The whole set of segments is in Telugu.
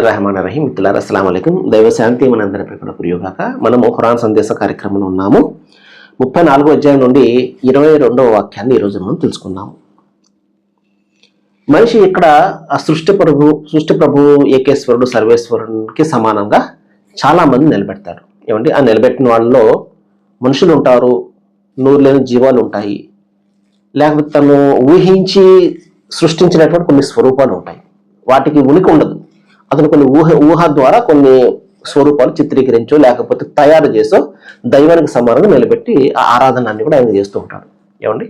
బిస్మిల్లాహిర్రహమానిర్రహీం. మిత్రులారా, అస్సలాము అలైకుం. దైవ శాంతి మనందరిపై కూడా కురియుగాక. మనము ఖురాన్ సందేశ కార్యక్రమంలో ఉన్నాము. 34వ అధ్యాయం నుండి 22వ వాక్యాన్ని ఈరోజు మనం తెలుసుకుందాము. మనిషి ఇక్కడ ఆ సృష్టి ప్రభు ఏకేశ్వరుడు సర్వేశ్వరునికి సమానంగా చాలా మంది నిలబెడతారు. ఏమండి, ఆ నిలబెట్టిన వాళ్ళలో మనుషులు ఉంటారు, నూరు లేని జీవాలు ఉంటాయి, లేకపోతే తను ఊహించి సృష్టించినటువంటి కొన్ని స్వరూపాలు ఉంటాయి. వాటికి ఉనికి ఉండదు. అతను కొన్ని ఊహ ద్వారా కొన్ని స్వరూపాలు చిత్రీకరించో లేకపోతే తయారు చేసో దైవానికి సమానంగా నిలబెట్టి ఆ ఆరాధనాన్ని కూడా ఆయన చేస్తూ ఉంటాడు. ఏమండి,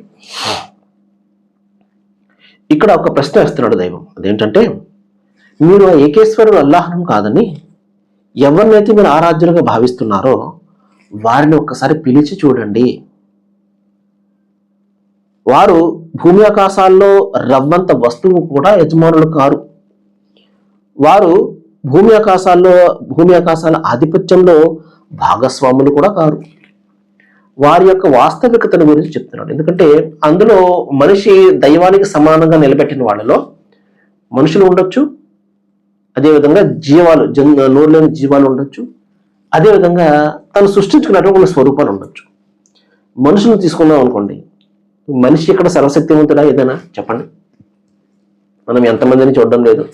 ఇక్కడ ఒక ప్రశ్న వేస్తున్నాడు దైవం. అదేంటంటే, మీరు ఆ ఏకేశ్వరుడు అల్లాహ్ను కాదని ఎవరినైతే మీరు ఆరాధ్యులుగా భావిస్తున్నారో వారిని ఒక్కసారి పిలిచి చూడండి. వారు భూమి ఆకాశాల్లో రవ్వంత వస్తువు కూడా యజమానులు కారు. వారు భూమి ఆకాశాల ఆధిపత్యంలో భాగస్వాములు కూడా కారు. వారి యొక్క వాస్తవికతను గురించి చెప్తున్నాడు. ఎందుకంటే అందులో మనిషి దైవానికి సమానంగా నిలబెట్టిన వాళ్ళలో మనుషులు ఉండొచ్చు, అదేవిధంగా జీవాలు నోరు లేని జీవాలు ఉండొచ్చు, అదేవిధంగా తను సృష్టించుకున్నటువంటి స్వరూపాలు ఉండొచ్చు. మనుషులను తీసుకున్నాం అనుకోండి, మనిషి ఇక్కడ సర్వశక్తివంతుడా? ఏదైనా చెప్పండి. మనం ఎంతమందిని చూడడం లేదు,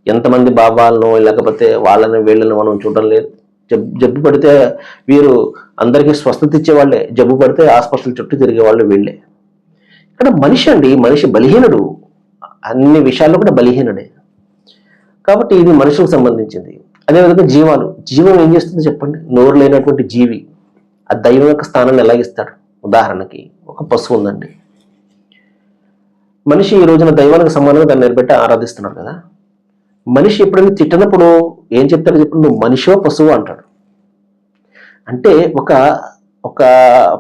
ఎంతమంది బాబాలను లేకపోతే వాళ్ళని వీళ్ళని మనం చూడడం లేదు. జబ్బు పడితే వీరు అందరికీ స్వస్థత ఇచ్చేవాళ్ళే, జబ్బు పడితే హాస్పిటల్ చుట్టూ తిరిగే వాళ్ళు వీళ్ళే. ఇక్కడ మనిషి అండి, మనిషి బలహీనుడు, అన్ని విషయాల్లో కూడా బలహీనుడే. కాబట్టి ఇది మనుషులకు సంబంధించింది. అదేవిధంగా జీవం ఏం చేస్తుంది చెప్పండి? నోరు లేనటువంటి జీవి ఆ దైవం యొక్క స్థానాన్ని ఎలాగిస్తాడు? ఉదాహరణకి ఒక పశువు ఉందండి. మనిషి ఈ రోజున దైవానికి సమానంగా దాన్ని నిలబెట్టి ఆరాధిస్తున్నాడు కదా. మనిషి ఎప్పుడైనా తిట్టినప్పుడు ఏం చెప్తాడు చెప్పండి? నువ్వు మనిషో పశువు అంటాడు. అంటే ఒక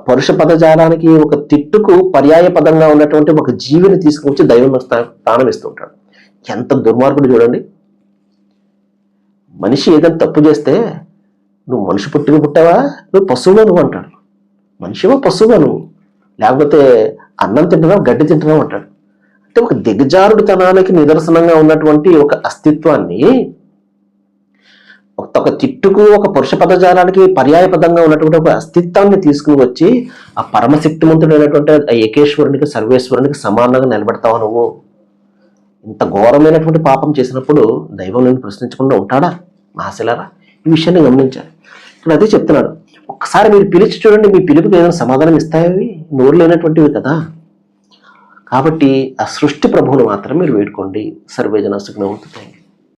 పరుష పదజాలానికి, ఒక తిట్టుకు పర్యాయ పదంగా ఉన్నటువంటి ఒక జీవిని తీసుకొచ్చి దైవం స్థానం ఇస్తూ ఉంటాడు. ఎంత దుర్మార్గుడు చూడండి. మనిషి ఏదైనా తప్పు చేస్తే నువ్వు మనిషి పుట్టావా, నువ్వు పశువుగా నువ్వు అంటాడు. మనిషివా పశువుగా నువ్వు, లేకపోతే అన్నం తింటున్నావు గడ్డి తింటున్నావు అంటాడు. అంటే ఒక దిగజారుడితనానికి నిదర్శనంగా ఉన్నటువంటి ఒక అస్తిత్వాన్ని, ఒక తిట్టుకు, ఒక పురుష పదజాలానికి పర్యాయ పదంగా ఉన్నటువంటి ఒక అస్తిత్వాన్ని తీసుకుని వచ్చి ఆ పరమశక్తిమంతుడైనటువంటి ఆ ఏకేశ్వరునికి సర్వేశ్వరునికి సమానంగా నిలబెడతావా నువ్వు? ఇంత ఘోరమైనటువంటి పాపం చేసినప్పుడు దైవం నేను ప్రశ్నించకుండా ఉంటాడా? మహాశిలారా, ఈ విషయాన్ని గమనించాలి. ఇప్పుడు అదే చెప్తున్నాడు. ఒక్కసారి మీరు పిలిచి చూడండి, మీ పిలుపుకి ఏదైనా సమాధానం ఇస్తాయవి? నోరు లేనటువంటివి కదా. కాబట్టి ఆ సృష్టి ప్రభువును మాత్రం మీరు వేడుకోండి. సర్వేజన సుఖినో భవంతు.